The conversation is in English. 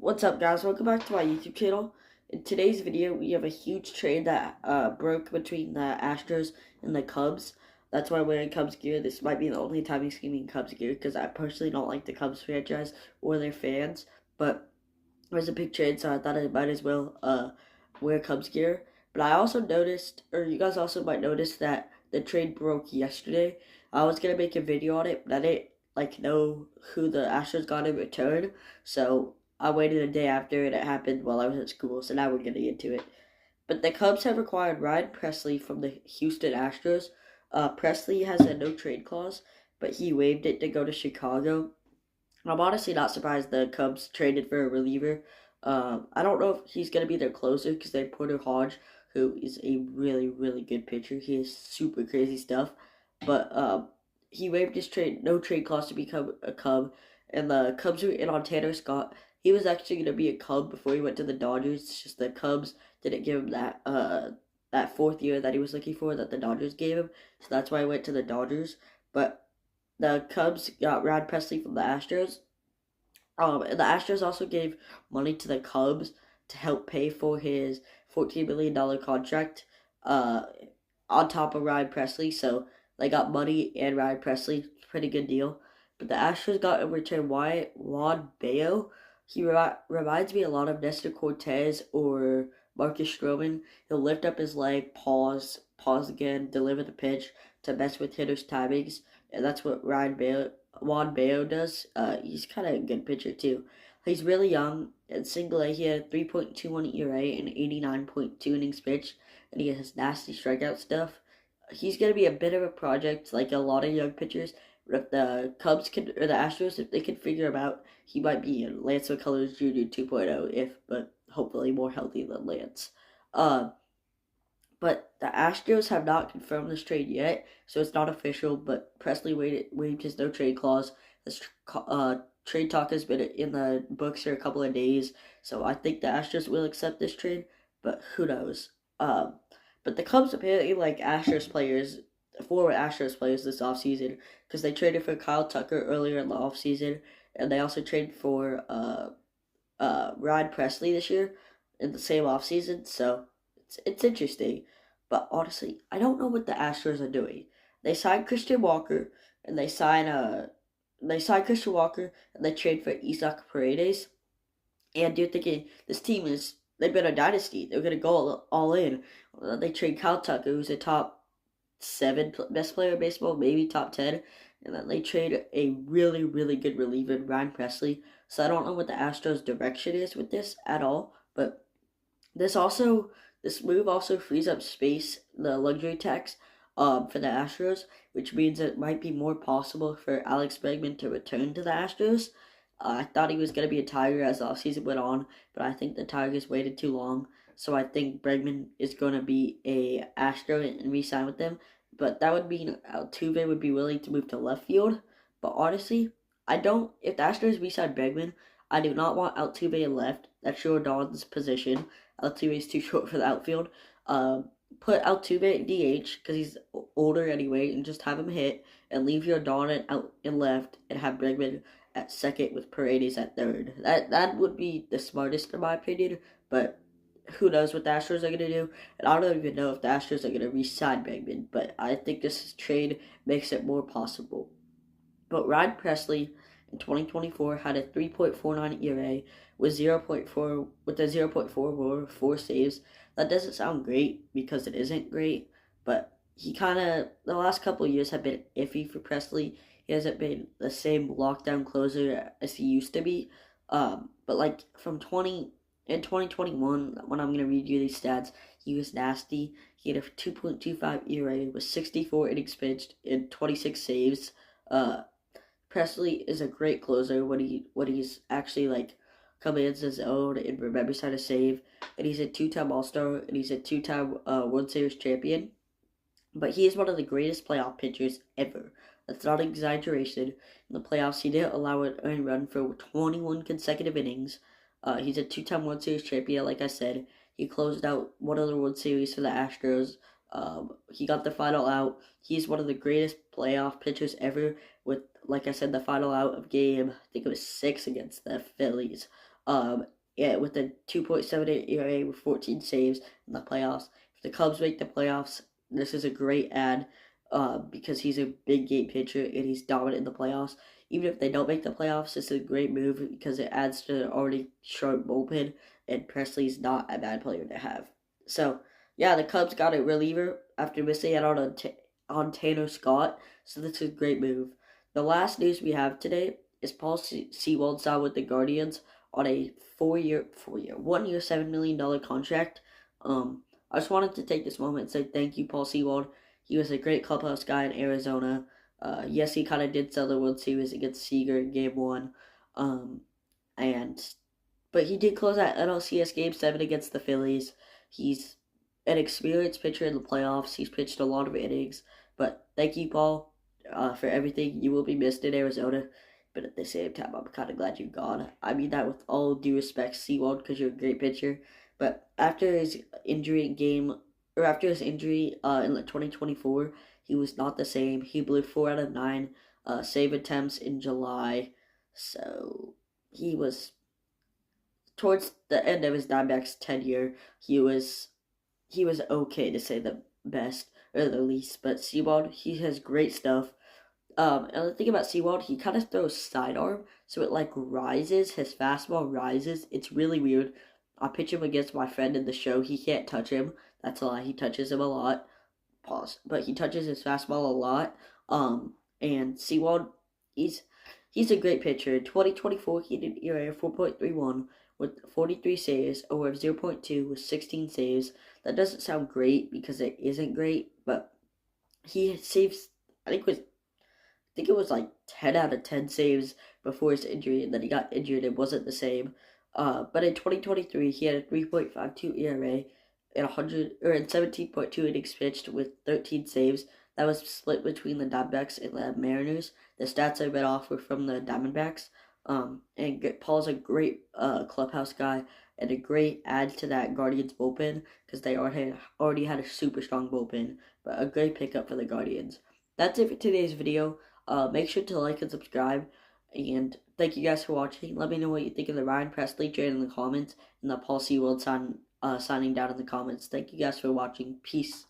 What's up, guys? Welcome back to my YouTube channel. In today's video, we have a huge trade that broke between the Astros and the Cubs. That's why I'm wearing Cubs gear. This might be the only time you're seeing me in Cubs gear because I personally don't like the Cubs franchise or their fans. But it was a big trade, so I thought I might as well wear Cubs gear. But I also noticed, or you guys also might notice, that the trade broke yesterday. I was gonna make a video on it, but I didn't know who the Astros got in return, so I waited a day after and it happened while I was at school. So now we're getting into it. But the Cubs have acquired Ryan Presley from the Houston Astros. Presley has a no trade clause, but he waived it to go to Chicago. I'm honestly not surprised the Cubs traded for a reliever. I don't know if he's going to be their closer because they have Porter Hodge, who is a really, really good pitcher. He is super crazy stuff. But he waived his no trade clause to become a Cub. And the Cubs were in on Tanner Scott. He was actually going to be a Cub before he went to the Dodgers. It's just the Cubs didn't give him that fourth year that he was looking for that the Dodgers gave him. So that's why he went to the Dodgers. But the Cubs got Ryan Presley from the Astros. And the Astros also gave money to the Cubs to help pay for his $14 million contract on top of Ryan Presley. So they got money and Ryan Presley. Pretty good deal. But the Astros got in return Juan Bayo. He reminds me a lot of Nestor Cortez or Marcus Stroman. He'll lift up his leg, pause again, deliver the pitch to mess with hitters' timings. And that's what Juan Bayo does. He's kind of a good pitcher too. He's really young. In single A, he had a 3.21 ERA and 89.2 innings pitched, and he has nasty strikeout stuff. He's going to be a bit of a project, like a lot of young pitchers. But if the Cubs can, or the Astros, if they can figure him out, he might be Lance McCullers Jr. 2.0, but hopefully more healthy than Lance. But the Astros have not confirmed this trade yet, so it's not official. But Presley waived his no trade clause. This trade talk has been in the books for a couple of days, so I think the Astros will accept this trade, but who knows? But the Cubs apparently like former Astros players this offseason because they traded for Kyle Tucker earlier in the offseason, and they also traded for Ryan Presley this year in the same offseason, so it's interesting. But honestly, I don't know what the Astros are doing. They signed Christian Walker and they trade for Isaac Paredes. And you're thinking this team they've been a dynasty. They're gonna go all in. They trade Kyle Tucker, who's a top 7 best player in baseball, maybe top 10, and then they trade a really, really good reliever, Ryan Presley. So I don't know what the Astros' direction is with this at all. But this move also frees up space, the luxury tax, for the Astros, which means it might be more possible for Alex Bregman to return to the Astros. I thought he was going to be a Tiger as the offseason went on, but I think the Tigers waited too long. So I think Bregman is going to be a Astro and re-sign with them. But that would mean Altuve would be willing to move to left field. But honestly, I don't. If the Astros re-sign Bregman, I do not want Altuve in left. That's Jordan's position. Altuve is too short for the outfield. Put Altuve at DH because he's older anyway, and just have him hit, and leave Jordan out in left, and have Bregman at second with Paredes at third. That would be the smartest in my opinion, but who knows what the Astros are going to do. And I don't even know if the Astros are going to re-sign Bregman, but I think this trade makes it more possible. But Ryan Presley in 2024 had a 3.49 ERA with 0.4 WAR, 4 saves. That doesn't sound great because it isn't great, but the last couple of years have been iffy for Presley. He hasn't been the same lockdown closer as he used to be. But like in 2021, when I'm gonna read you these stats, he was nasty. He had a 2.25 ERA with 64 innings pitched and 26 saves. Presley is a great closer when he's actually like commands his own and remembers how to save. And he's a 2-time All-Star and he's a 2-time World Series champion. But he is one of the greatest playoff pitchers ever. That's not an exaggeration. In the playoffs, he didn't allow an earned run for 21 consecutive innings. He's a 2-time World Series champion, like I said. He closed out one of the World Series for the Astros. He got the final out. He's one of the greatest playoff pitchers ever with, like I said, the final out of game, I think it was 6 against the Phillies. Yeah, with a 2.78 ERA with 14 saves in the playoffs. If the Cubs make the playoffs, this is a great ad because he's a big game pitcher and he's dominant in the playoffs. Even if they don't make the playoffs, this is a great move because it adds to an already sharp bullpen, and Presley's not a bad player to have. So, yeah, the Cubs got a reliever after missing out on Tanner Scott, so this is a great move. The last news we have today is Paul Sewald signed with the Guardians on a 1 year, $7 million contract. I just wanted to take this moment and say thank you, Paul Sewald. He was a great clubhouse guy in Arizona. Yes, he kind of did sell the World Series against Seager in Game 1. Um, and but he did close that NLCS Game 7 against the Phillies. He's an experienced pitcher in the playoffs. He's pitched a lot of innings. But thank you, Paul, for everything. You will be missed in Arizona. But at the same time, I'm kind of glad you're gone. I mean that with all due respect, Sewald, because you're a great pitcher. But after his injury in 2024, he was not the same. He blew 4 out of 9 save attempts in July. So he was towards the end of his Diamondbacks tenure. He was okay, to say the best or the least. But Sewald, he has great stuff. And the thing about Sewald, he kind of throws sidearm, so it like rises. His fastball rises. It's really weird. I pitch him against my friend in the show. He can't touch him. That's a lie. He touches him a lot. Pause. But he touches his fastball a lot. And Sewald, he's a great pitcher. In 2024, he did ERA 4.31 with 43 saves, over 0.2 with 16 saves. That doesn't sound great because it isn't great, but he saves. I think it was like 10 out of 10 saves before his injury, and then he got injured. It wasn't the same. But in 2023, he had a 3.52 ERA in 17.2 innings pitched with 13 saves. That was split between the Diamondbacks and the Mariners. The stats I read off were from the Diamondbacks. And Paul's a great clubhouse guy and a great add to that Guardians bullpen because they already had a super strong bullpen, but a great pickup for the Guardians. That's it for today's video. Make sure to like and subscribe, and thank you guys for watching. Let me know what you think of the Ryan Presley trade in the comments and the Paul Sewald signing down in the comments. Thank you guys for watching. Peace.